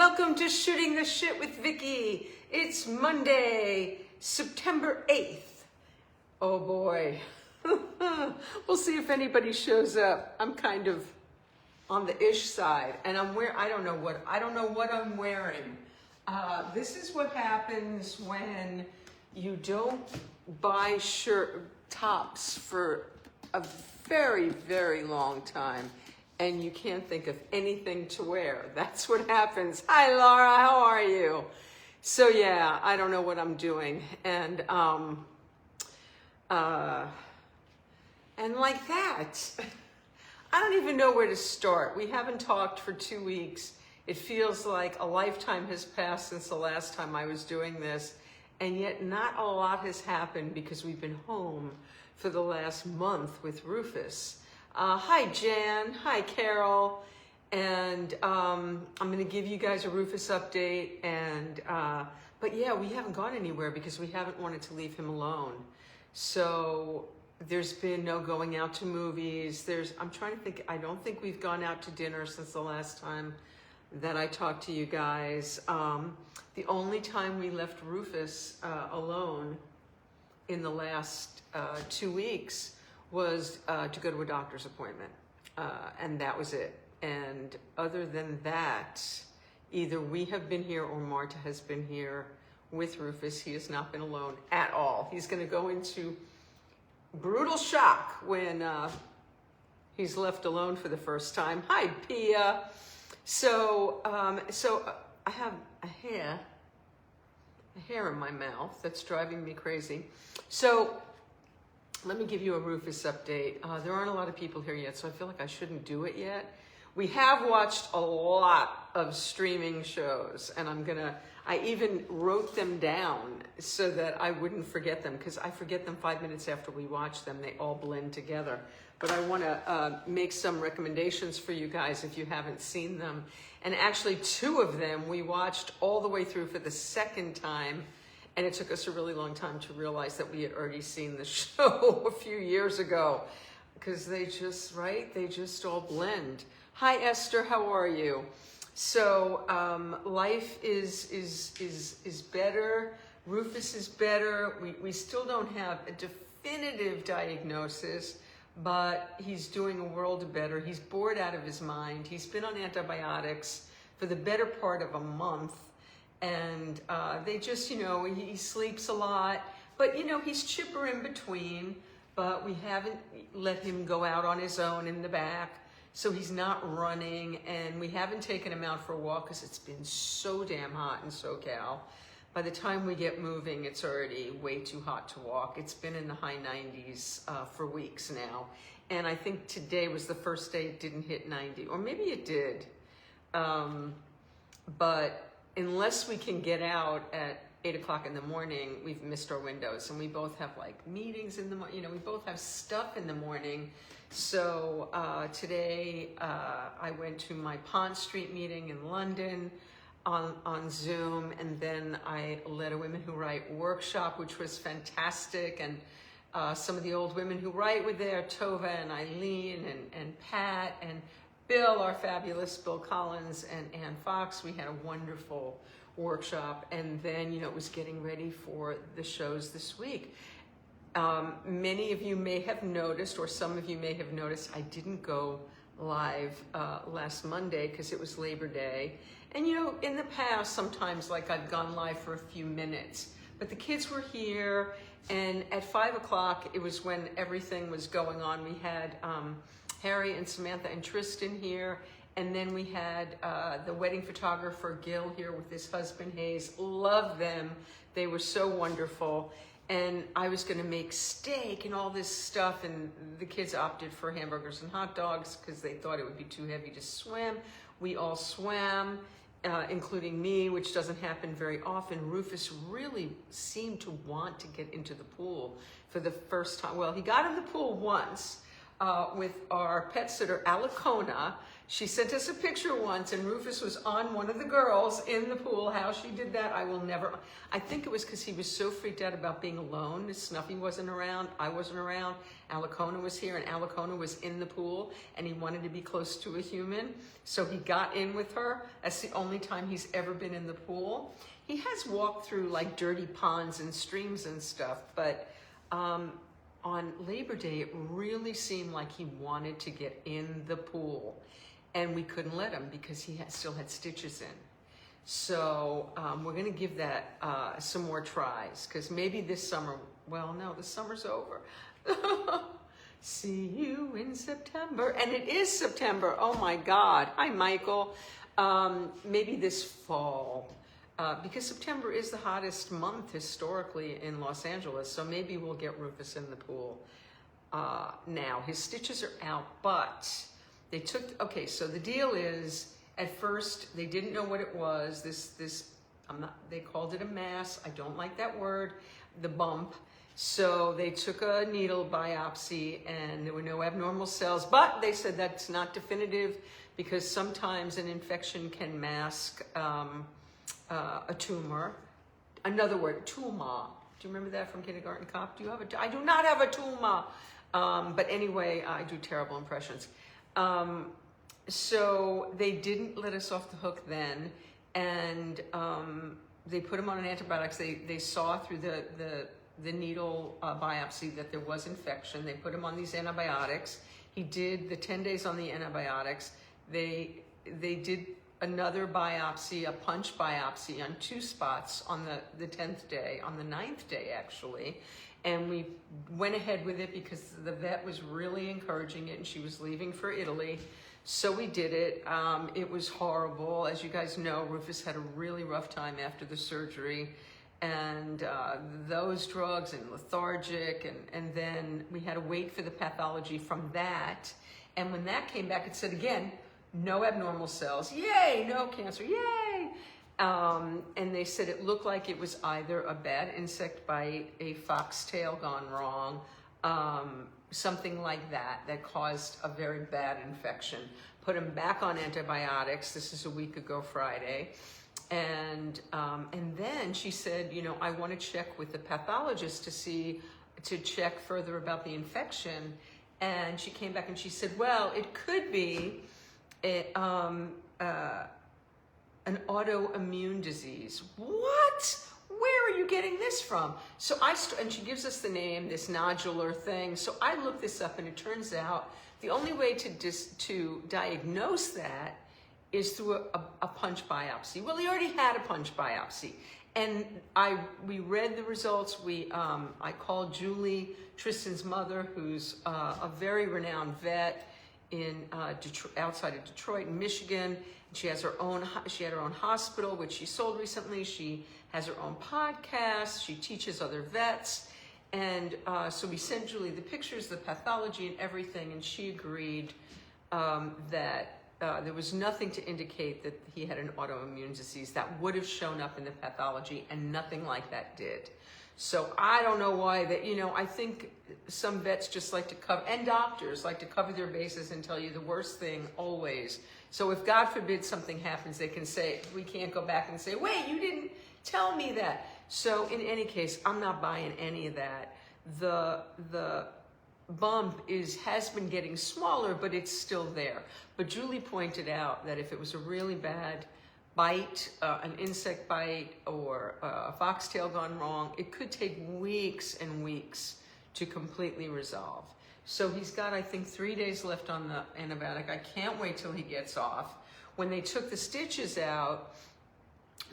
Welcome to Shooting the Shit with Vicky. It's Monday, September 8th. Oh boy. We'll see if anybody shows up. I'm kind of on the ish side, and I don't know what I'm wearing. This is what happens when you don't buy tops for a very, very long time and you can't think of anything to wear. That's what happens. Hi Laura, how are you? So yeah, I don't know what I'm doing. And like that, I don't even know where to start. We haven't talked for 2 weeks. It feels like a lifetime has passed since the last time I was doing this, and yet not a lot has happened because we've been home for the last month with Rufus. Hi Jan, hi Carol, and I'm gonna give you guys a Rufus update, and but yeah, we haven't gone anywhere because we haven't wanted to leave him alone. So there's been no going out to movies. I'm trying to think, I don't think we've gone out to dinner since the last time that I talked to you guys. The only time we left Rufus alone in the last 2 weeks was to go to a doctor's appointment, and that was it. And other than that, either we have been here or Marta has been here with Rufus. He has not been alone at all. He's going to go into brutal shock when he's left alone for the first time. Hi, Pia. So I have a hair in my mouth that's driving me crazy. So let me give you a Rufus update. There aren't a lot of people here yet, so I feel like I shouldn't do it yet. We have watched a lot of streaming shows, and I even wrote them down so that I wouldn't forget them, because I forget them 5 minutes after we watch them. They all blend together. But I want to make some recommendations for you guys if you haven't seen them. And actually 2 of them we watched all the way through for the second time, and it took us a really long time to realize that we had already seen the show a few years ago, because they just all blend. Hi Esther, how are you? So life is better. Rufus is better. We still don't have a definitive diagnosis, but he's doing a world better. He's bored out of his mind. He's been on antibiotics for the better part of a month, and they just, he sleeps a lot, but he's chipper in between, but we haven't let him go out on his own in the back. So he's not running, and we haven't taken him out for a walk because it's been so damn hot in SoCal. By the time we get moving, it's already way too hot to walk. It's been in the high 90s for weeks now. And I think today was the first day it didn't hit 90, or maybe it did. But unless we can get out at 8 o'clock in the morning, we've missed our windows. And we both have like meetings in the morning, we both have stuff in the morning. So today I went to my Pond Street meeting in London on Zoom, and then I led a Women Who Write workshop, which was fantastic. And some of the old women who write were there, Tova and Eileen and Pat and Bill, our fabulous Bill Collins, and Ann Fox. We had a wonderful workshop, and then it was getting ready for the shows this week. Many of you may have noticed, or some of you may have noticed, I didn't go live last Monday because it was Labor Day. And in the past, sometimes I've gone live for a few minutes, but the kids were here, and at 5 o'clock, it was when everything was going on. We had Harry and Samantha and Tristan here, and then we had the wedding photographer Gil here with his husband Hayes. Love them. They were so wonderful. And I was going to make steak and all this stuff, and the kids opted for hamburgers and hot dogs because they thought it would be too heavy to swim. We all swam, including me, which doesn't happen very often. Rufus really seemed to want to get into the pool for the first time. Well, he got in the pool once with our pet sitter, Alicona. She sent us a picture once, and Rufus was on one of the girls in the pool. How she did that, I will never. I think it was because he was so freaked out about being alone. Snuffy wasn't around, I wasn't around, Alacona was here, and Alacona was in the pool, and he wanted to be close to a human, so he got in with her. That's the only time he's ever been in the pool. He has walked through like dirty ponds and streams and stuff, but on Labor Day, it really seemed like he wanted to get in the pool. And we couldn't let him because he still had stitches in. So we're gonna give that some more tries, because maybe this summer, well, no, the summer's over. See you in September. And it is September, oh my God. Hi, Michael. Maybe this fall, because September is the hottest month historically in Los Angeles, so maybe we'll get Rufus in the pool now. His stitches are out, but they took, okay, so the deal is, at first, they didn't know what it was. They called it a mass. I don't like that word, the bump. So they took a needle biopsy, and there were no abnormal cells, but they said that's not definitive, because sometimes an infection can mask a tumor. Another word, tumor. Do you remember that from Kindergarten Cop? Do you have I do not have a tumor. But anyway, I do terrible impressions. So they didn't let us off the hook then, and they put him on an antibiotics. They saw through the needle biopsy that there was infection. They put him on these antibiotics. He did the 10 days on the antibiotics. They did another biopsy, a punch biopsy on 2 spots on the 10th day, on the 9th day actually. And we went ahead with it because the vet was really encouraging it, and she was leaving for Italy. So we did it. It was horrible. As you guys know, Rufus had a really rough time after the surgery, and those drugs and lethargic, and then we had to wait for the pathology from that. And when that came back, it said again, no abnormal cells. Yay, no cancer, yay. And they said it looked like it was either a bad insect bite, a foxtail gone wrong, something like that caused a very bad infection. Put him back on antibiotics. This is a week ago Friday. And then she said, you know, I want to check with the pathologist to check further about the infection. And she came back and she said, well, it could be an autoimmune disease. What? Where are you getting this from? So and she gives us the name, this nodular thing. So I looked this up, and it turns out the only way to diagnose that is through a punch biopsy. Well, he already had a punch biopsy, and we read the results. I called Julie, Tristan's mother, who's a very renowned vet in outside of Detroit, in Michigan. She had her own hospital, which she sold recently. She has her own podcast. She teaches other vets. And so we sent Julie the pictures, the pathology and everything, and she agreed that there was nothing to indicate that he had an autoimmune disease that would have shown up in the pathology, and nothing like that did. So I don't know why that, you know, I think some vets just like to cover, and doctors like to cover their bases and tell you the worst thing always. So if God forbid something happens, they can say, we can't go back and say, wait, you didn't tell me that. So in any case, I'm not buying any of that. The bump has been getting smaller, but it's still there. But Julie pointed out that if it was a really bad bite, an insect bite, or a foxtail gone wrong, it could take weeks and weeks to completely resolve. So he's got, I think, 3 days left on the antibiotic. I can't wait till he gets off. When they took the stitches out,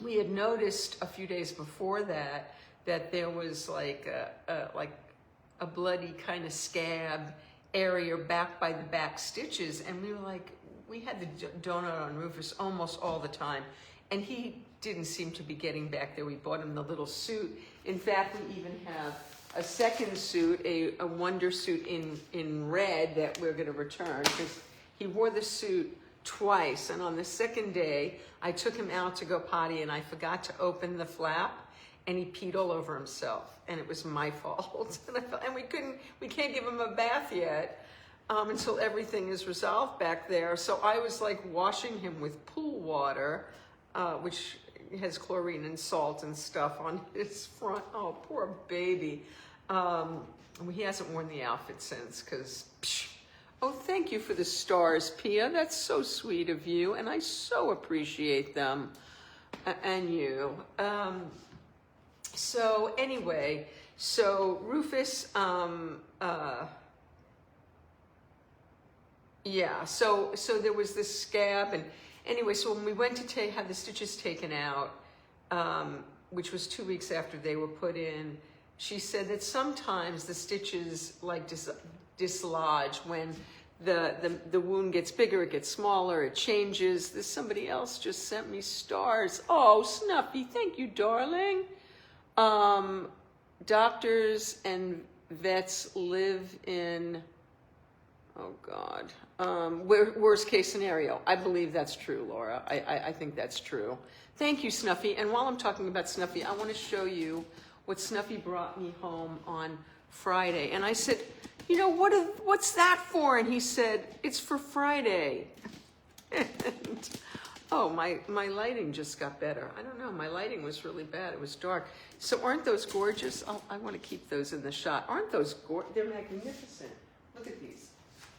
we had noticed a few days before that there was like a bloody kind of scab area back by the back stitches, and we were like, we had the donut on Rufus almost all the time, and he didn't seem to be getting back there. We bought him the little suit. In fact, we even have a second suit, a wonder suit in red that we're going to return, because he wore the suit twice, and on the second day I took him out to go potty, and I forgot to open the flap, and he peed all over himself, and it was my fault. And we can't give him a bath yet. until everything is resolved back there. So I was like washing him with pool water, which has chlorine and salt and stuff on his front. Oh, poor baby. He hasn't worn the outfit since because, oh, thank you for the stars, Pia. That's so sweet of you, and I so appreciate them, and you. So anyway, so Rufus, yeah, so there was this scab, and anyway, so when we went to have the stitches taken out, which was 2 weeks after they were put in, she said that sometimes the stitches like dislodge when the wound gets bigger, it gets smaller, it changes. This somebody else just sent me stars. Oh, Snuffy, thank you, darling. Doctors and vets live in, oh God, worst case scenario. I believe that's true, Laura. I think that's true. Thank you, Snuffy. And while I'm talking about Snuffy, I want to show you what Snuffy brought me home on Friday. And I said, you know, what's that for? And he said, it's for Friday. And, oh, my lighting just got better. I don't know, my lighting was really bad. It was dark. So aren't those gorgeous? Oh, I want to keep those in the shot. Aren't those gorgeous? They're magnificent. Look at these.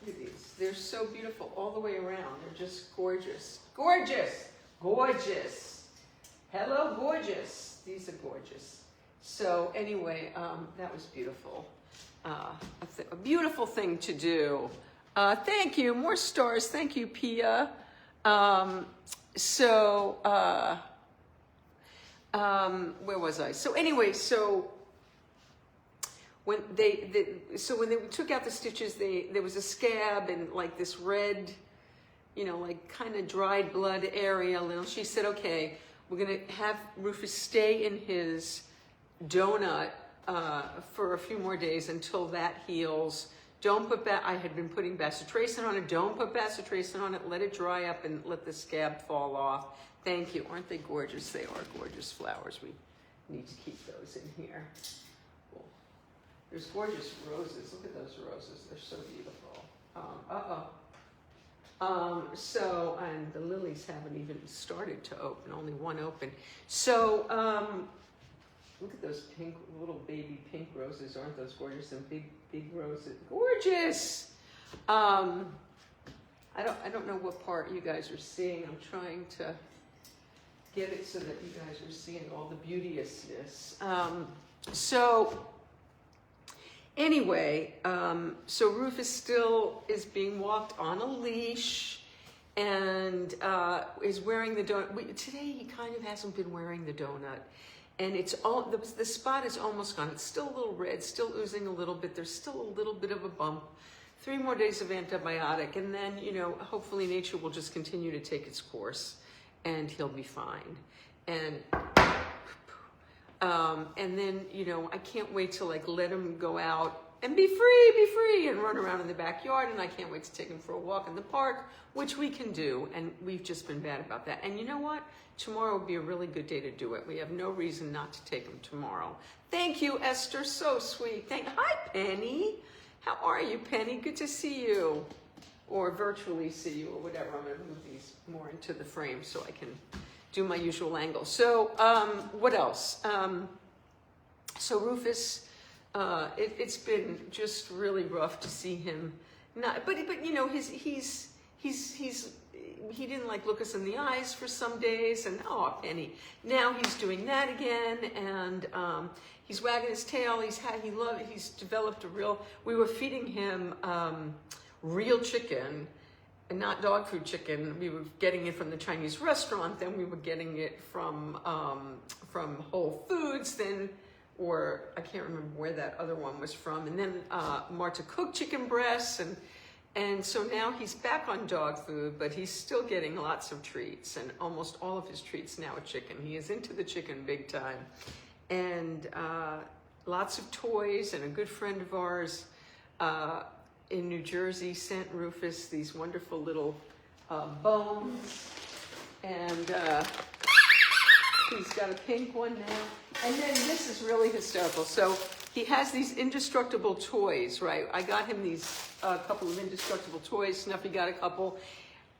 Look at these. They're so beautiful all the way around. They're just gorgeous. Gorgeous. Gorgeous. Hello, gorgeous. These are gorgeous. So anyway, that was beautiful. A beautiful thing to do. Thank you. More stars. Thank you, Pia. Where was I? So anyway, so when they took out the stitches, there was a scab and like this red, you know, like kind of dried blood area. She said, okay, we're gonna have Rufus stay in his donut for a few more days until that heals. Don't put I had been putting bacitracin on it. Don't put bacitracin on it. Let it dry up and let the scab fall off. Thank you. Aren't they gorgeous? They are gorgeous flowers. We need to keep those in here. Cool. There's gorgeous roses. Look at those roses. They're so beautiful. And the lilies haven't even started to open. Only one open. So, look at those pink, little baby pink roses. Aren't those gorgeous? And big roses. Gorgeous! I don't know what part you guys are seeing. I'm trying to get it so that you guys are seeing all the beauteousness. Anyway, so Rufus still is being walked on a leash and is wearing the donut. Today he kind of hasn't been wearing the donut. And it's all, the spot is almost gone. It's still a little red, still oozing a little bit. There's still a little bit of a bump. 3 more days of antibiotic. And then, you know, hopefully nature will just continue to take its course and he'll be fine. And then, you know, I can't wait to like let him go out and be free and run around in the backyard. And I can't wait to take him for a walk in the park, which we can do. And we've just been bad about that. And you know what? Tomorrow will be a really good day to do it. We have no reason not to take him tomorrow. Thank you, Esther. So sweet. Hi, Penny. How are you, Penny? Good to see you. Or virtually see you or whatever. I'm going to move these more into the frame so I can do my usual angle. So what else? So Rufus, it's been just really rough to see him. But you know, he didn't like look us in the eyes for some days, and oh, Penny. Now he's doing that again, and he's wagging his tail. He's developed a real. We were feeding him real chicken, and not dog food chicken. We were getting it from the Chinese restaurant. Then we were getting it from Whole Foods. Then, or I can't remember where that other one was from. And then Marta cooked chicken breasts and so now he's back on dog food, but he's still getting lots of treats, and almost all of his treats now are chicken. He is into the chicken big time. And lots of toys, and a good friend of ours in New Jersey sent Rufus these wonderful little bones. And he's got a pink one now. And then this is really hysterical. So he has these indestructible toys, right? I got him these couple of indestructible toys. Snuffy got a couple.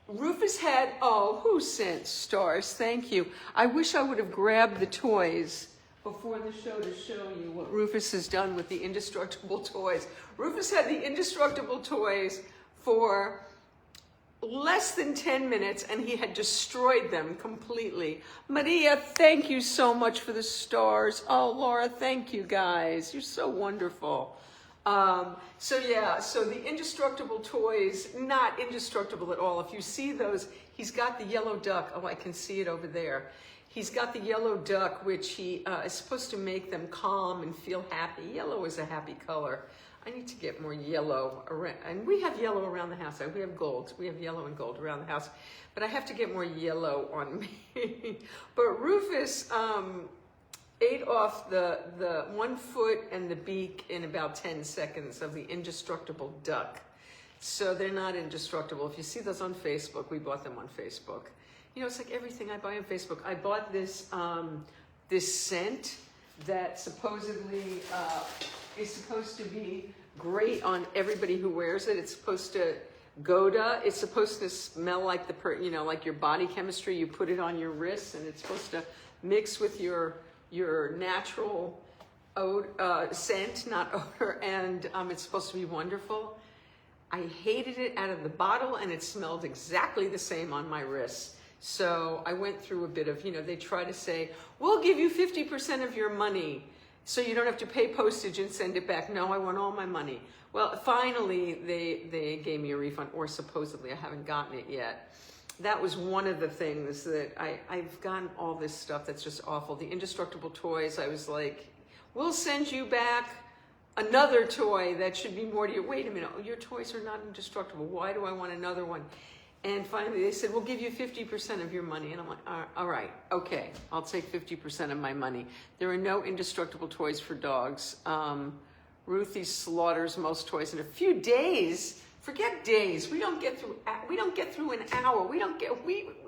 Rufus had, oh, who sent stars? Thank you. I wish I would have grabbed the toys before the show to show you what Rufus has done with the indestructible toys. Rufus had the indestructible toys for less than 10 minutes, and he had destroyed them completely. Maria, thank you so much for the stars. Oh, Laura, thank you, guys. You're so wonderful. So the indestructible toys, not indestructible at all. If you see those, he's got the yellow duck. Oh, I can see it over there. He's got the yellow duck, which he is supposed to make them calm and feel happy. Yellow is a happy color. I need to get more yellow around, and we have yellow around the house. We have gold. We have yellow and gold around the house, but I have to get more yellow on me. But Rufus ate off the 1 foot and the beak in about 10 seconds of the indestructible duck. So they're not indestructible. If you see those on Facebook, we bought them on Facebook. You know, it's like everything I buy on Facebook. I bought this this scent that supposedly is supposed to be great on everybody who wears it. It's supposed to Goda. It's supposed to smell like like your body chemistry. You put it on your wrists, and it's supposed to mix with your natural scent, not odor, and it's supposed to be wonderful. I hated it out of the bottle, and it smelled exactly the same on my wrists. So I went through a bit of, they try to say, we'll give you 50% of your money so you don't have to pay postage and send it back. No, I want all my money. Well, finally, they gave me a refund, or supposedly. I haven't gotten it yet. That was one of the things that I've gotten all this stuff that's just awful. The indestructible toys, I was like, we'll send you back another toy that should be more to you. Wait a minute, your toys are not indestructible. Why do I want another one? And finally they said, we'll give you 50% of your money. And I'm like, all right, okay, I'll take 50% of my money. There are no indestructible toys for dogs. Ruthie slaughters most toys in a few days. Forget days. We don't get through an hour.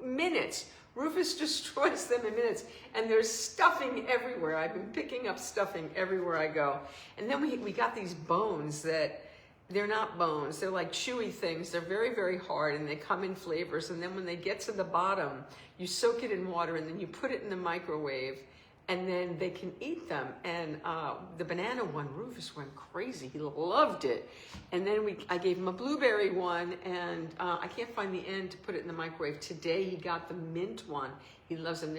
Minutes. Rufus destroys them in minutes. And there's stuffing everywhere. I've been picking up stuffing everywhere I go. And then we got these bones that, they're not bones. They're like chewy things. They're very, very hard, and they come in flavors. And then when they get to the bottom, you soak it in water, and then you put it in the microwave, and then they can eat them. And the banana one, Rufus went crazy. He loved it. And then I gave him a blueberry one, and I can't find the end to put it in the microwave. Today he got the mint one. He loves them.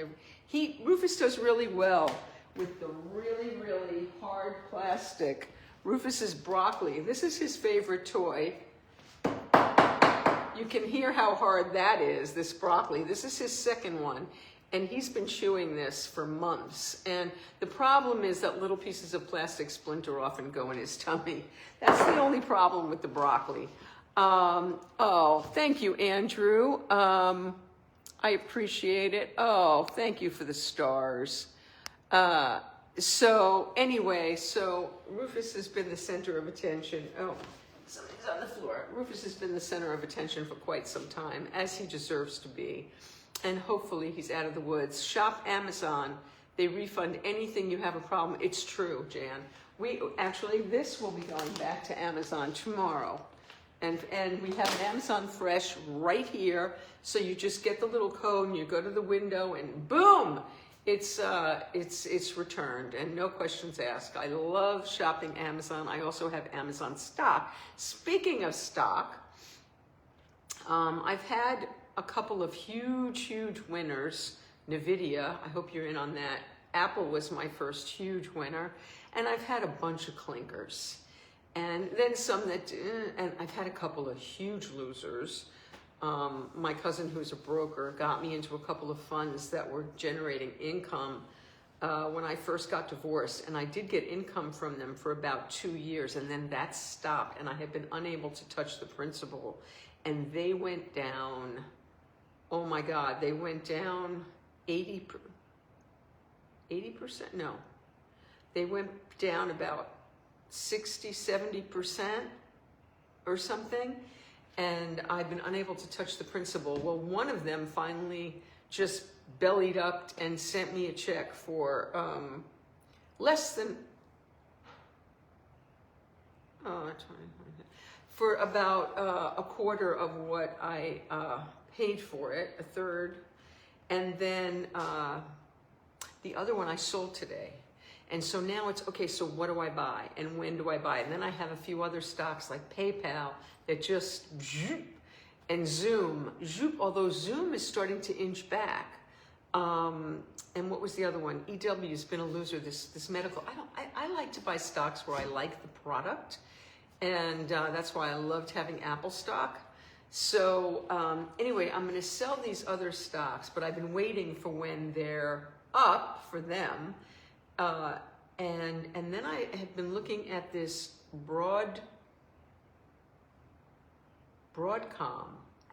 Rufus does really well with the really, really hard plastic. Rufus's broccoli. This is his favorite toy. You can hear how hard that is, this broccoli. This is his second one, and he's been chewing this for months. And the problem is that little pieces of plastic splinter off and go in his tummy. That's the only problem with the broccoli. Oh, thank you, Andrew. I appreciate it. Oh, thank you for the stars. So Rufus has been the center of attention. Oh, somebody's on the floor. Rufus has been the center of attention for quite some time, as he deserves to be. And hopefully he's out of the woods. Shop Amazon. They refund anything you have a problem. It's true, Jan. This will be going back to Amazon tomorrow. And we have an Amazon Fresh right here. So you just get the little code and you go to the window and boom! It's returned, and no questions asked. I love shopping Amazon. I also have Amazon stock. Speaking of stock, I've had a couple of huge winners. NVIDIA, I hope you're in on that. Apple was my first huge winner, and I've had a bunch of clinkers. And then some and I've had a couple of huge losers. My cousin, who's a broker, got me into a couple of funds that were generating income when I first got divorced. And I did get income from them for about 2 years, and then that stopped, and I have been unable to touch the principal. And they went down, oh my God, they went down 80%? No. They went down about 60, 70% or something. And I've been unable to touch the principal. Well, one of them finally just bellied up and sent me a check for less than for about a quarter of what I paid for it, a third. And then the other one I sold today. And so now it's, okay, so what do I buy? And when do I buy? And then I have a few other stocks like PayPal that just, and Zoom, although Zoom is starting to inch back. And what was the other one? EW has been a loser, this medical. I like to buy stocks where I like the product. And that's why I loved having Apple stock. So anyway, I'm going to sell these other stocks, but I've been waiting for when they're up for them. And then I have been looking at this Broadcom,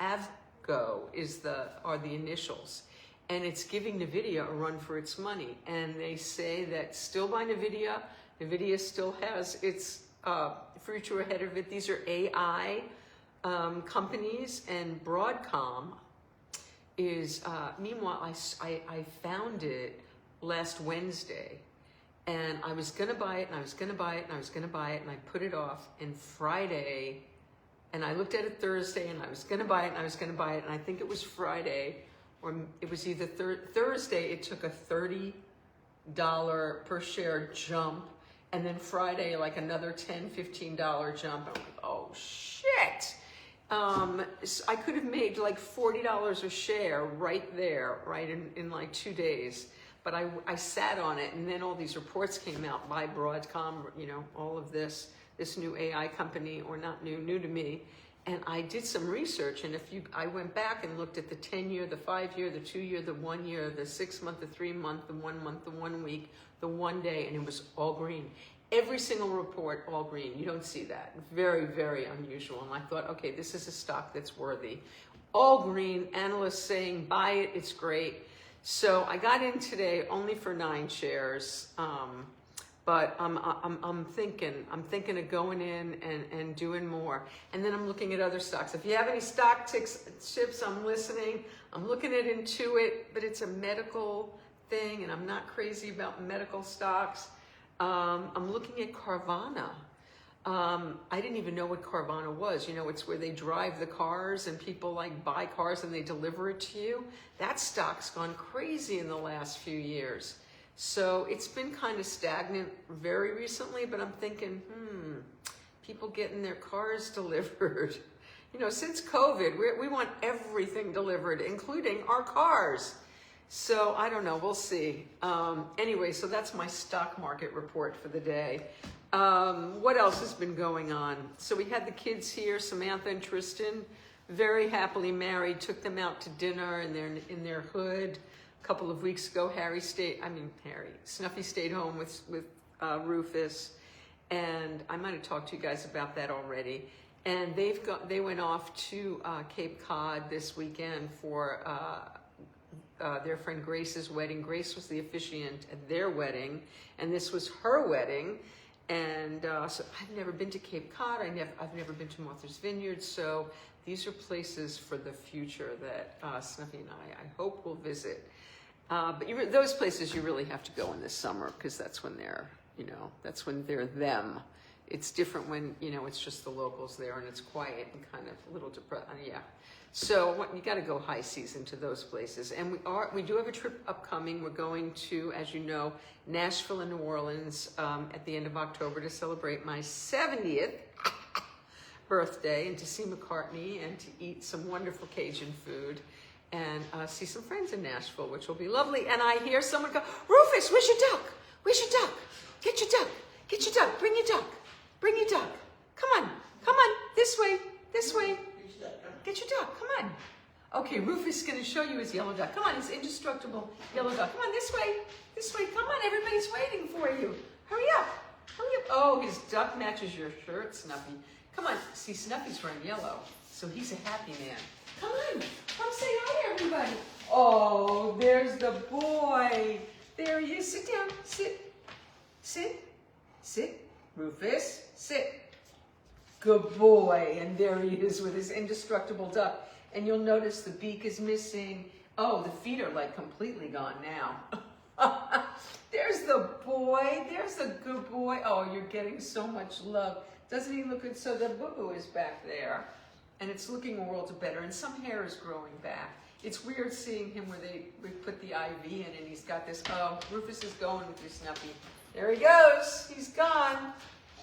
AVGO are the initials. And it's giving NVIDIA a run for its money. And they say that still by NVIDIA, NVIDIA still has its future ahead of it. These are AI companies, and Broadcom is, meanwhile, I found it last Wednesday. And I was going to buy it, and I was going to buy it, and I was going to buy it, and I put it off. And Friday, and I looked at it Thursday, and I was going to buy it, and I was going to buy it, and I think it was Friday, or it was either Thursday, it took a $30 per share jump, and then Friday, like another $10, $15 jump. I'm like, oh, shit. So I could have made like $40 a share right there, right in like 2 days. But I sat on it, and then all these reports came out by Broadcom, you know, all of this new AI company, or not new to me. And I did some research, and I went back and looked at the 10-year, the 5-year, the 2-year, the 1-year, the 6-month, the 3-month, the 1 month, the 1 week, the 1 day, and it was all green. Every single report, all green. You don't see that. Very, very unusual. And I thought, okay, this is a stock that's worthy. All green, analysts saying, buy it, it's great. So I got in today only for 9 shares, but I'm thinking of going in and doing more. And then I'm looking at other stocks. If you have any stock tips, I'm listening. I'm looking at Intuit, but it's a medical thing, and I'm not crazy about medical stocks. I'm looking at Carvana. I didn't even know what Carvana was. You know, it's where they drive the cars and people like buy cars and they deliver it to you. That stock's gone crazy in the last few years. So it's been kind of stagnant very recently, but I'm thinking, people getting their cars delivered. You know, since COVID, we want everything delivered, including our cars. So I don't know, we'll see. Anyway, so that's my stock market report for the day. What else has been going on? So we had the kids here, Samantha and Tristan, very happily married, took them out to dinner in their hood. A couple of weeks ago, Snuffy stayed home with Rufus, and I might have talked to you guys about that already. And they went off to Cape Cod this weekend for their friend Grace's wedding. Grace was the officiant at their wedding, and this was her wedding. And so I've never been to Cape Cod. I've never been to Martha's Vineyard. So these are places for the future that Snuffy and I hope will visit. But those places you really have to go in this summer, because that's when that's when they're them. It's different when, it's just the locals there and it's quiet and kind of a little depressed. Yeah. So you got to go high season to those places. And we do have a trip upcoming. We're going to, as you know, Nashville and New Orleans at the end of October to celebrate my 70th birthday, and to see McCartney and to eat some wonderful Cajun food and see some friends in Nashville, which will be lovely. And I hear someone go, Rufus, where's your duck? Where's your duck? Get your duck. Get your duck. Bring your duck. Bring your duck. Come on. This way. Get your duck. Come on. Okay, Rufus is going to show you his yellow duck. Come on, his indestructible yellow duck. Come on, this way. Come on, everybody's waiting for you. Hurry up. Oh, his duck matches your shirt, Snuffy. Come on. See, Snuffy's wearing yellow, so he's a happy man. Come on. Come say hi to everybody. Oh, there's the boy. There he is. Sit down. Sit. Rufus, sit. Good boy. And there he is with his indestructible duck. And you'll notice the beak is missing. Oh, the feet are like completely gone now. There's the boy. There's the good boy. Oh, you're getting so much love. Doesn't he look good? So the boo-boo is back there, and it's looking worlds better, and some hair is growing back. It's weird seeing him where we put the IV in, and he's got this, oh, Rufus is going with your Snuffy. There he goes. He's gone.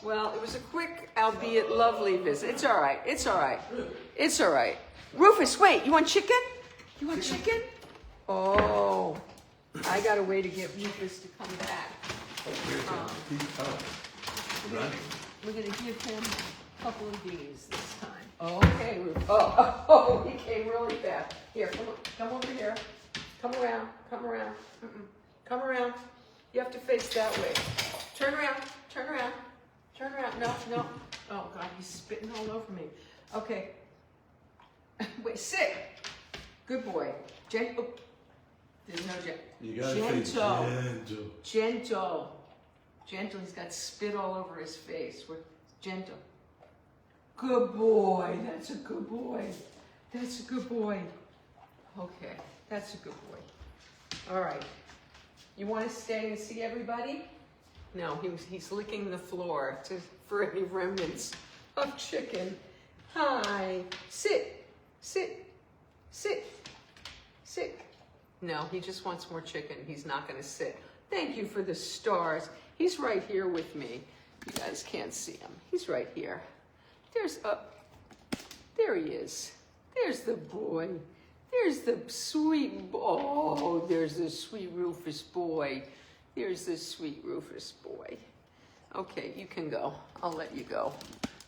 Well, it was a quick, albeit lovely visit. It's all right. It's all right. It's all right. Rufus, wait. You want chicken? You want chicken? Oh, I got a way to get Rufus to come back. We're going to give him a couple of these this time. Okay, Rufus. Oh, he came really fast. Here, come over here. Come around. Come around. Come around. You have to face that way. Turn around. Turn around. Turn around. No, no. Oh, God, he's spitting all over me. Okay. Wait, sit. Good boy. Gentle. There's no gentle. You gotta say gentle. Gentle. Gentle. He's got spit all over his face. We're gentle. Good boy. That's a good boy. That's a good boy. Okay. That's a good boy. All right. You want to stay and see everybody? No, he's licking the floor for any remnants of chicken. Hi. Sit. Sit. Sit. Sit. No, he just wants more chicken. He's not going to sit. Thank you for the stars. He's right here with me. You guys can't see him. He's right here. There he is. There's the boy. There's the sweet, oh, there's the sweet Rufus boy. There's the sweet Rufus boy. Okay, you can go. I'll let you go.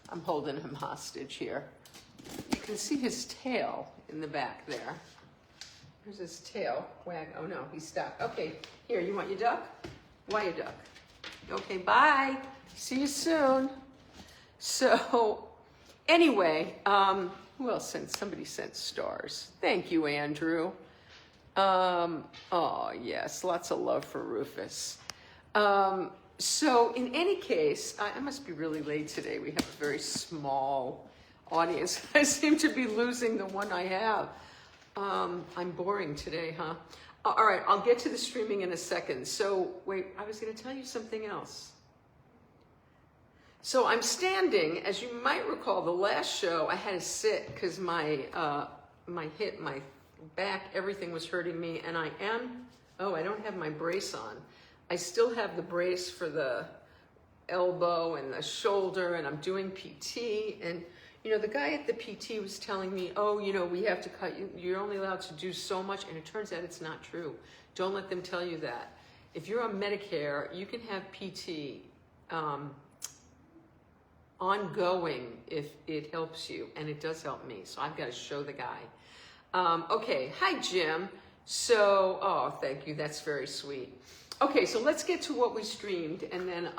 I'm holding him hostage here. You can see his tail in the back there. There's his tail. Wag. Oh no, he stopped. Okay, here, you want your duck? Why your duck? Okay, bye. See you soon. So, anyway, who else sent? Somebody sent stars. Thank you, Andrew. Oh, yes, lots of love for Rufus. So in any case, I must be really late today. We have a very small audience. I seem to be losing the one I have. I'm boring today, huh? All right, I'll get to the streaming in a second. So wait, I was going to tell you something else. So I'm standing, as you might recall, the last show I had to sit because my back, everything was hurting me, and I don't have my brace on. I still have the brace for the elbow and the shoulder, and I'm doing PT, and you know, the guy at the PT was telling me, oh, you know, we have to cut you, you're only allowed to do so much, and it turns out it's not true. Don't let them tell you that. If you're on Medicare, you can have PT ongoing if it helps you, and it does help me, so I've got to show the guy. Okay, hi Jim. So, oh, thank you, that's very sweet. Okay, so let's get to what we streamed, and then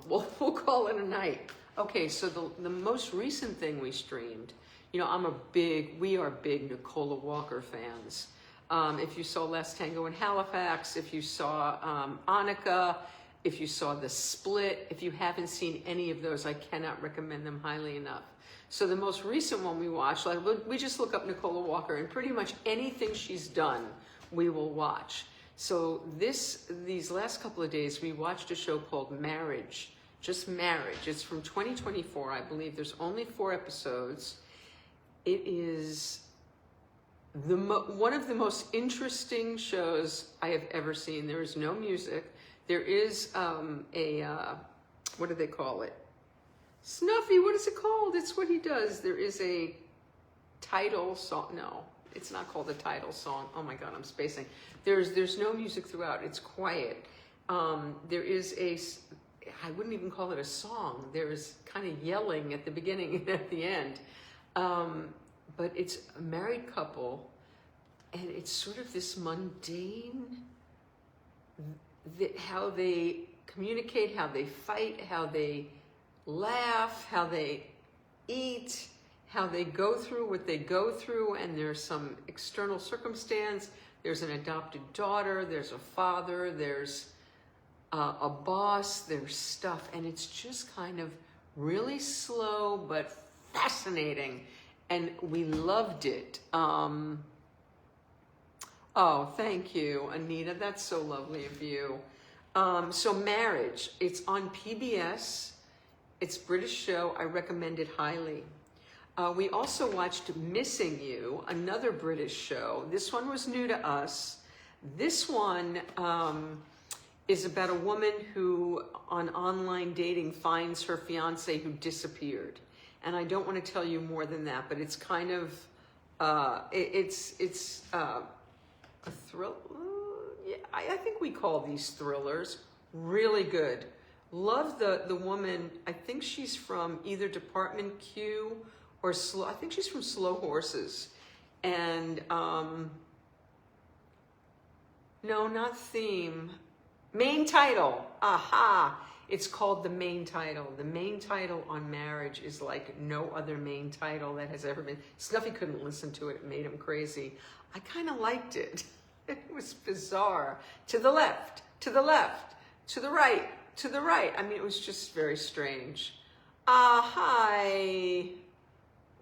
we'll call it a night. Okay, so the most recent thing we streamed, you know, we are big Nicola Walker fans. If you saw Last Tango in Halifax, if you saw Annika, if you saw The Split, if you haven't seen any of those, I cannot recommend them highly enough. So the most recent one we watched, like we just look up Nicola Walker, and pretty much anything she's done, we will watch. So these last couple of days, we watched a show called Marriage, just Marriage. It's from 2024, I believe. There's only 4 episodes. It is one of the most interesting shows I have ever seen. There is no music. There is what do they call it? Snuffy, what is it called? It's what he does. There is a title song. No, it's not called a title song. Oh my God, I'm spacing. There's no music throughout. It's quiet. There is I wouldn't even call it a song. There's kind of yelling at the beginning and at the end. But it's a married couple, and it's sort of this mundane, how they communicate, how they fight, how they laugh, how they eat, how they go through what they go through, and there's some external circumstance. There's an adopted daughter, there's a father, there's a boss, there's stuff, and it's just kind of really slow but fascinating, and we loved it. Oh, thank you, Anita. That's so lovely of you. So Marriage, it's on PBS. It's a British show. I recommend it highly. We also watched Missing You, another British show. This one was new to us. This one is about a woman who, on online dating, finds her fiance who disappeared. And I don't want to tell you more than that, but it's kind of, it's a thrill. Yeah, I think we call these thrillers. Really good. Love the woman. I think she's from either Department Q or I think she's from Slow Horses. And, no, not theme. Main title. Aha. It's called The Main Title. The main title on Marriage is like no other main title that has ever been. Snuffy couldn't listen to it. It made him crazy. I kind of liked it. It was bizarre. To the left, to the left, to the right, to the right. I mean, it was just very strange. Hi.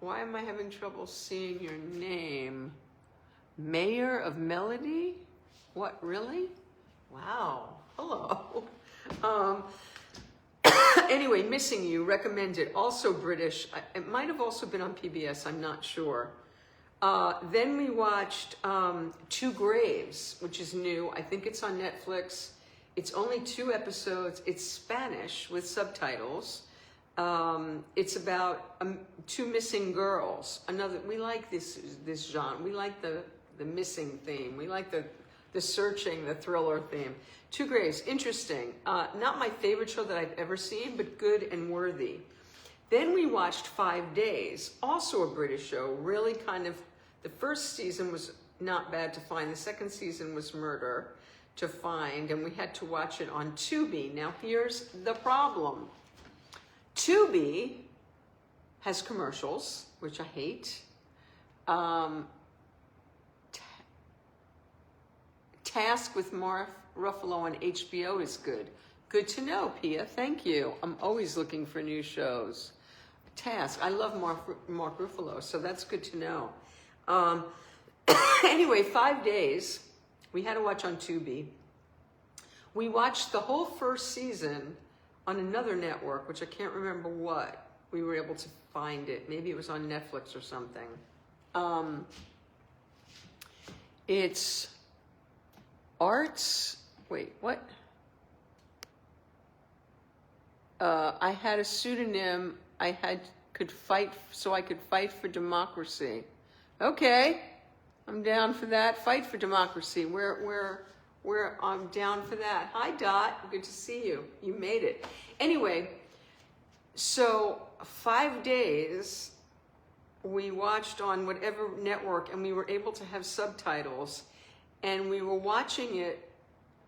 Why am I having trouble seeing your name? Mayor of Melody? What, really? Wow. Hello. Anyway, Missing You, recommended. Also British. It might have also been on PBS. I'm not sure. Then we watched Two Graves, which is new. I think it's on Netflix. It's only 2 episodes. It's Spanish with subtitles. It's about 2 missing girls. We like this genre. We like the missing theme. We like the searching, the thriller theme. Two Graves, interesting. Not my favorite show that I've ever seen, but good and worthy. Then we watched 5 Days, also a British show. Really kind of, the first season was not bad to find. The second season was murder to find, and we had to watch it on Tubi. Now here's the problem. Tubi has commercials, which I hate. Task with Mark Ruffalo on HBO is good. Good to know, Pia. Thank you. I'm always looking for new shows. Task. I love Mark Ruffalo, so that's good to know. Anyway, 5 Days. We had to watch on Tubi. We watched the whole first season on another network, which I can't remember what. We were able to find it. Maybe it was on Netflix or something. It's Arts. Wait, what? I had a pseudonym. I could fight for democracy. Okay, I'm down for that. Fight for democracy. I'm down for that. Hi, Dot. Good to see you. You made it. Anyway, so 5 days we watched on whatever network, and we were able to have subtitles, and we were watching it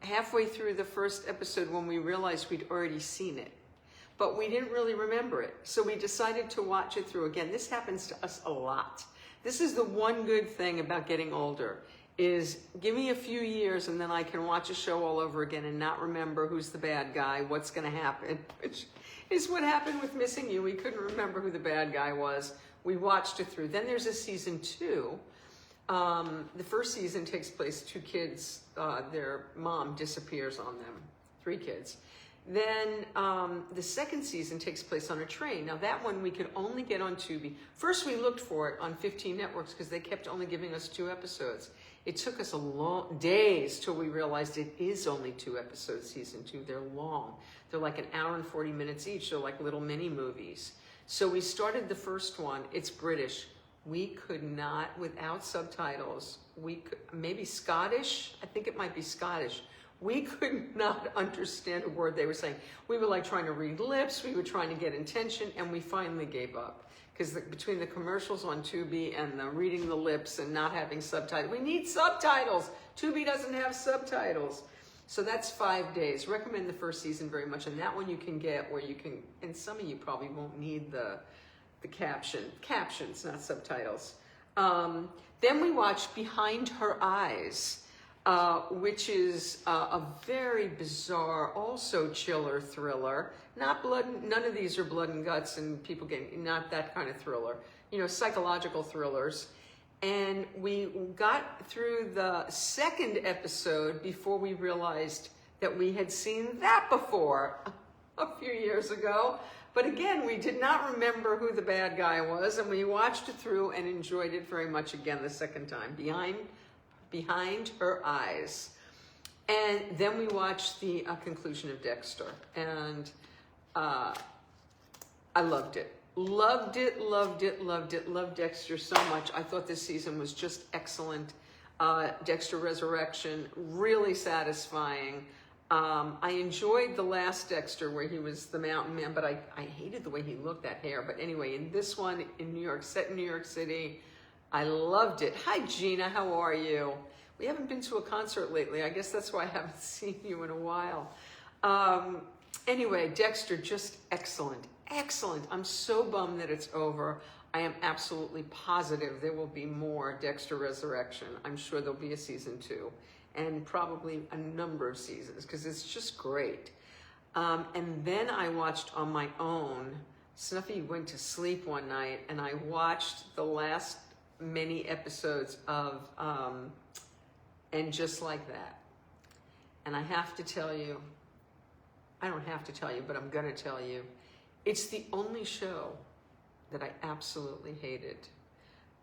halfway through the first episode when we realized we'd already seen it. But we didn't really remember it. So we decided to watch it through again. This happens to us a lot. This is the one good thing about getting older, is give me a few years and then I can watch a show all over again and not remember who's the bad guy, what's going to happen, which is what happened with Missing You. We couldn't remember who the bad guy was. We watched it through. Then there's a season 2. The first season takes place, 2 kids, their mom disappears on them, 3 kids. Then the second season takes place on a train. Now that one we could only get on Tubi. First we looked for it on 15 networks because they kept only giving us 2 episodes. It took us a long days till we realized it is only 2 episodes, season 2. They're long. They're like an hour and 40 minutes each. They're like little mini movies. So we started the first one. It's British. We could not, without subtitles, maybe Scottish. I think it might be Scottish. We could not understand a word they were saying. We were like trying to read lips, we were trying to get intention, and we finally gave up. Because between the commercials on Tubi and the reading the lips and not having subtitles, we need subtitles! Tubi doesn't have subtitles. So that's 5 days. Recommend the first season very much, and that one you can get where you can, and some of you probably won't need the captions, not subtitles. Then we watched Behind Her Eyes. Which is a very bizarre, also chiller thriller. Not blood, none of these are blood and guts and people getting, not that kind of thriller. You know, psychological thrillers. And we got through the second episode before we realized that we had seen that before a few years ago. But again, we did not remember who the bad guy was, and we watched it through and enjoyed it very much again the second time, Behind Her Eyes. And then we watched the conclusion of Dexter, and I loved it. Loved it, loved it, loved it, loved Dexter so much. I thought this season was just excellent. Dexter Resurrection, really satisfying. I enjoyed the last Dexter where he was the mountain man, but I hated the way he looked, that hair. But anyway, in this one, in New York, set in New York City, I loved it. Hi, Gina, how are you? We haven't been to a concert lately. I guess that's why I haven't seen you in a while. Anyway, Dexter, just excellent. Excellent. I'm so bummed that it's over. I am absolutely positive there will be more Dexter Resurrection. I'm sure there'll be a season 2 and probably a number of seasons because it's just great. And then I watched on my own. Snuffy went to sleep one night and I watched the last many episodes of And Just Like That. And I have to tell you, I don't have to tell you, but I'm going to tell you, it's the only show that I absolutely hated.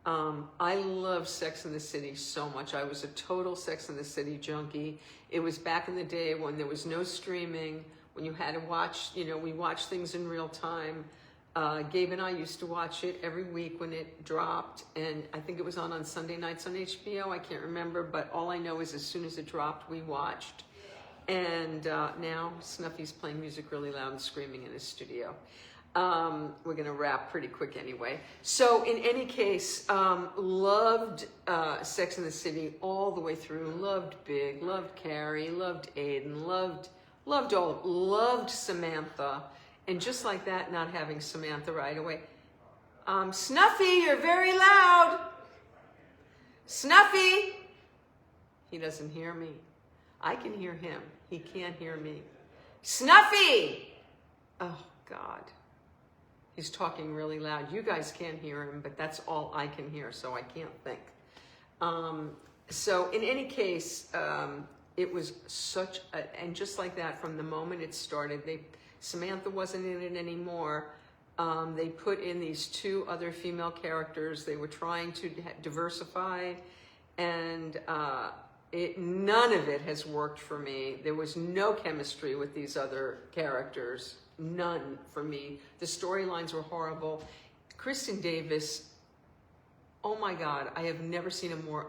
I love Sex and the City so much. I was a total Sex and the City junkie. It was back in the day when there was no streaming, when you had to watch, we watched things in real time. Gabe and I used to watch it every week when it dropped, and I think it was on Sunday nights on HBO. I can't remember, but all I know is as soon as it dropped, we watched. And now Snuffy's playing music really loud and screaming in his studio. We're going to wrap pretty quick anyway. So in any case, loved Sex and the City all the way through. Loved Big, loved Carrie, loved Aiden, loved all, loved Samantha. And just like that, not having Samantha right away. Snuffy, you're very loud. Snuffy. He doesn't hear me. I can hear him. He can't hear me. Snuffy! Oh, God. He's talking really loud. You guys can't hear him, but that's all I can hear, so I can't think. So in any case, it was such a, and just like that, from the moment it started, Samantha wasn't in it anymore. They put in these 2 other female characters. They were trying to diversify, and none of it has worked for me. There was no chemistry with these other characters. None for me. The storylines were horrible. Kristen Davis, oh my God, I have never seen a more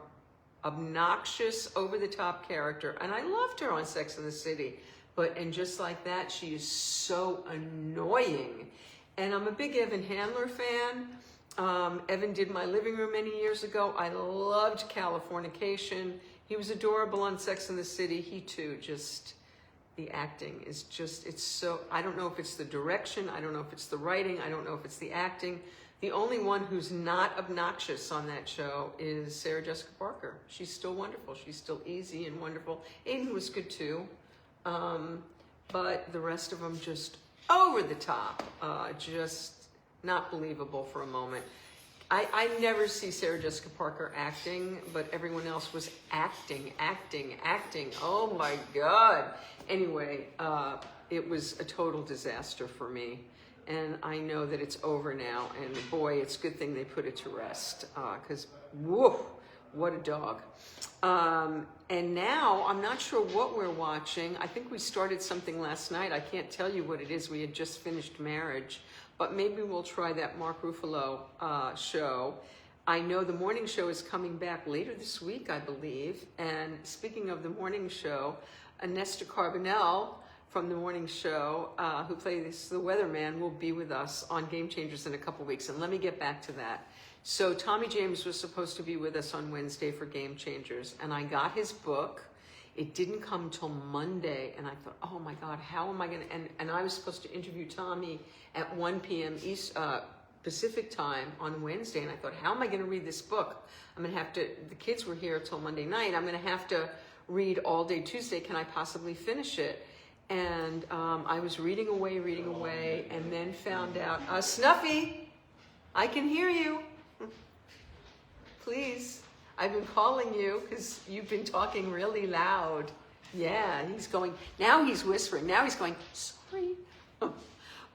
obnoxious, over-the-top character. And I loved her on Sex and the City. And just like that, she is so annoying. And I'm a big Evan Handler fan. Evan did my living room many years ago. I loved Californication. He was adorable on Sex and the City. He too, the acting is just, it's so, I don't know if it's the direction, I don't know if it's the writing, I don't know if it's the acting. The only one who's not obnoxious on that show is Sarah Jessica Parker. She's still wonderful. She's still easy and wonderful. Aiden was good too. But the rest of them just over the top, just not believable for a moment. I never see Sarah Jessica Parker acting, but everyone else was acting. Oh my God. Anyway, it was a total disaster for me. And I know that it's over now. And boy, it's a good thing they put it to rest. Because, woof, what a dog. And now, I'm not sure what we're watching. I think we started something last night. I can't tell you what it is. We had just finished Marriage. But maybe we'll try that Mark Ruffalo show. I know the morning show is coming back later this week, I believe. And speaking of the morning show, Nestor Carbonell from the morning show, who plays the weatherman, will be with us on Game Changers in a couple weeks. And let me get back to that. So Tommy James was supposed to be with us on Wednesday for Game Changers. And I got his book. It didn't come till Monday. And I thought, oh my God, how am I going to... And I was supposed to interview Tommy at 1 p.m. Pacific time on Wednesday. And I thought, how am I going to read this book? I'm going to have to... The kids were here till Monday night. I'm going to have to read all day Tuesday. Can I possibly finish it? And I was reading away, and then found out, Snuffy, I can hear you. Please. I've been calling you because you've been talking really loud. Yeah, he's going, now he's whispering. Now he's going, sorry.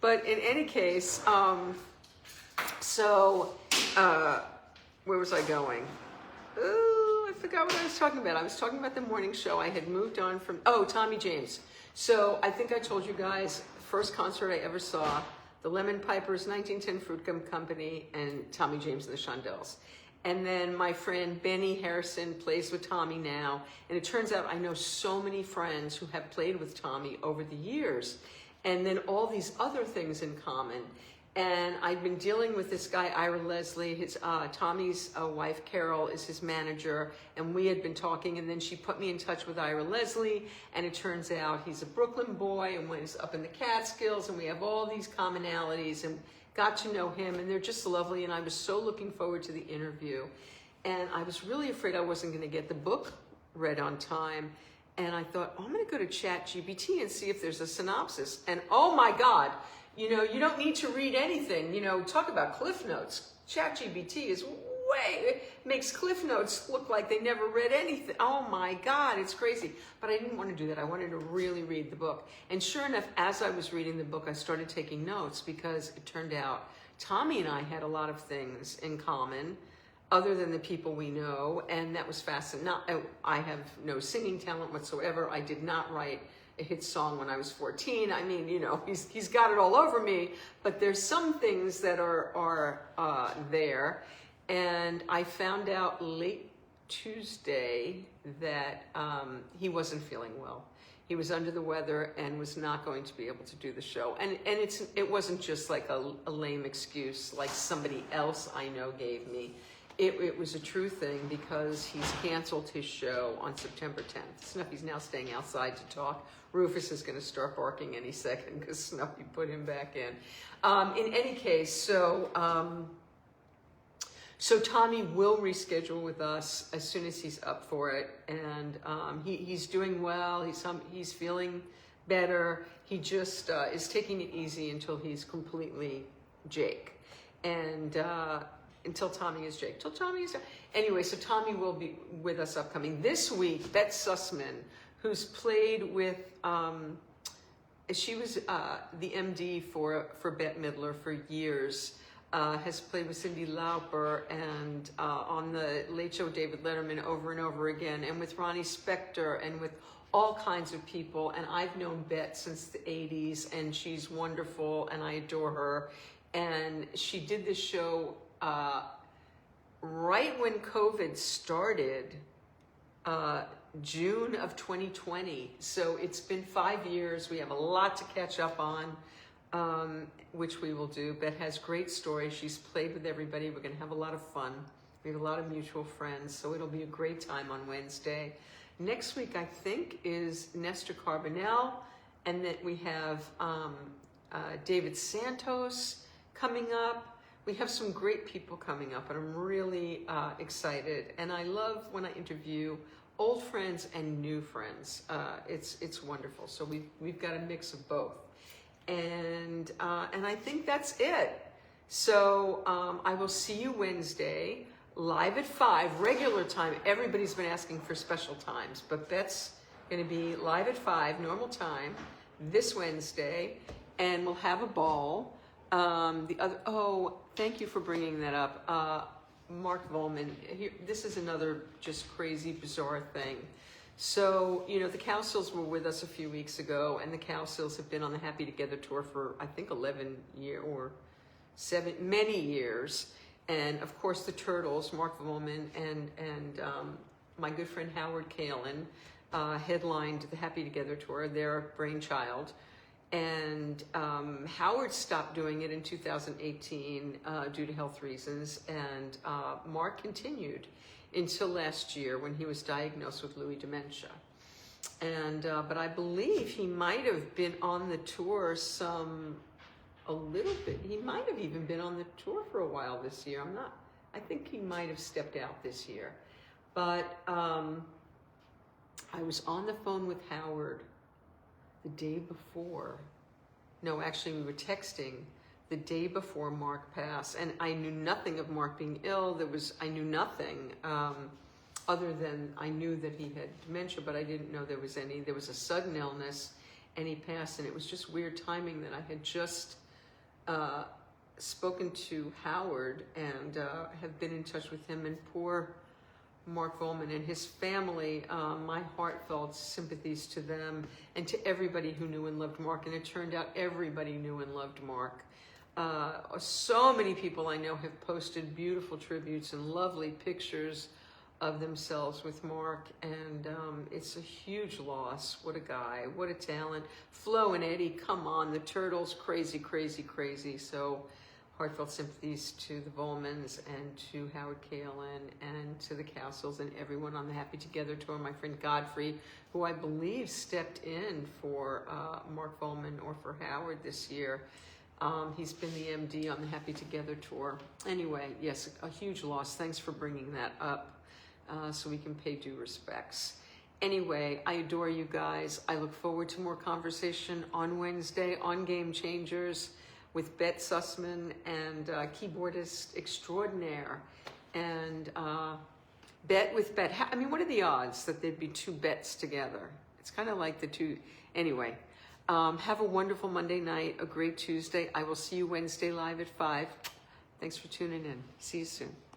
But in any case, where was I going? Oh, I forgot what I was talking about. I was talking about the morning show. I had moved on from, Tommy James. So I think I told you guys, first concert I ever saw, the Lemon Pipers, 1910 Fruit Gum Company, and Tommy James and the Shondells. And then my friend Benny Harrison plays with Tommy now. And it turns out I know so many friends who have played with Tommy over the years. And then all these other things in common. And I've been dealing with this guy, Ira Leslie. Tommy's wife, Carol, is his manager. And we had been talking, and then she put me in touch with Ira Leslie. And it turns out he's a Brooklyn boy and was up in the Catskills. And we have all these commonalities. And got to know him, and they're just lovely. And I was so looking forward to the interview. And I was really afraid I wasn't going to get the book read on time. And I thought, I'm going to go to ChatGPT and see if there's a synopsis. And oh my God, you don't need to read anything. Talk about Cliff Notes. ChatGPT makes Cliff Notes look like they never read anything. Oh my God, it's crazy. But I didn't want to do that. I wanted to really read the book. And sure enough, as I was reading the book, I started taking notes because it turned out Tommy and I had a lot of things in common other than the people we know. And that was fascinating. I have no singing talent whatsoever. I did not write a hit song when I was 14. I mean, he's got it all over me, but there's some things that are there. And I found out late Tuesday that he wasn't feeling well. He was under the weather and was not going to be able to do the show. And it wasn't just like a lame excuse like somebody else I know gave me. It was a true thing because he's canceled his show on September 10th. Snuffy's now staying outside to talk. Rufus is going to start barking any second because Snuffy put him back in. In any case, so Tommy will reschedule with us as soon as he's up for it, and he's doing well. He's feeling better. He just is taking it easy until he's completely Jake, and until Tommy is Jake. Anyway, so Tommy will be with us upcoming this week. Bette Sussman, who's played with. She was the MD for Bette Midler for years. Has played with Cyndi Lauper and on the Late Show David Letterman over and over again, and with Ronnie Spector and with all kinds of people. And I've known Bette since the 80s, and she's wonderful, and I adore her. And she did this show right when COVID started, June of 2020. So it's been 5 years. We have a lot to catch up on. Which we will do. Bette has great stories. She's played with everybody. We're going to have a lot of fun. We have a lot of mutual friends, so it'll be a great time on Wednesday. Next week, I think, is Nestor Carbonell, and then we have David Santos coming up. We have some great people coming up, and I'm really excited. And I love when I interview old friends and new friends. It's wonderful. So we've got a mix of both. And I think that's it. So I will see you Wednesday, live at 5, regular time. Everybody's been asking for special times, but Bette's going to be live at 5, normal time, this Wednesday, and we'll have a ball. Thank you for bringing that up. Mark Volman, this is another just crazy, bizarre thing. So, the Cowsills were with us a few weeks ago, and the Cowsills have been on the Happy Together tour for, I think, 11 years or 7, many years. And, of course, the Turtles, Mark Volman and my good friend Howard Kalin headlined the Happy Together tour, their brainchild. And Howard stopped doing it in 2018 due to health reasons, and Mark continued until last year when he was diagnosed with Lewy dementia. And but I believe he might have been on the tour a little bit. He might have even been on the tour for a while this year. I think he might have stepped out this year. But I was on the phone with Howard the day before. No, actually we were texting the day before Mark passed, and I knew nothing of Mark being ill. I knew nothing other than I knew that he had dementia, but I didn't know there was a sudden illness, and he passed, and it was just weird timing that I had just spoken to Howard and have been in touch with him, and poor Mark Ullman and his family. My heartfelt sympathies to them and to everybody who knew and loved Mark. And it turned out everybody knew and loved Mark. So many people I know have posted beautiful tributes and lovely pictures of themselves with Mark, and it's a huge loss. What a guy, what a talent. Flo and Eddie, come on, the Turtles, crazy, crazy, crazy. So heartfelt sympathies to the Volmans and to Howard Kalin and to the Castles and everyone on the Happy Together tour. My friend Godfrey, who I believe stepped in for Mark Volman or for Howard this year. He's been the MD on the Happy Together tour. Anyway, yes, a huge loss. Thanks for bringing that up so we can pay due respects. Anyway, I adore you guys. I look forward to more conversation on Wednesday on Game Changers with Bet Sussman and keyboardist extraordinaire. And Bet with Bet. I mean, what are the odds that there'd be two bets together? It's kind of like the two. Anyway, have a wonderful Monday night, a great Tuesday. I will see you Wednesday live at 5. Thanks for tuning in. See you soon.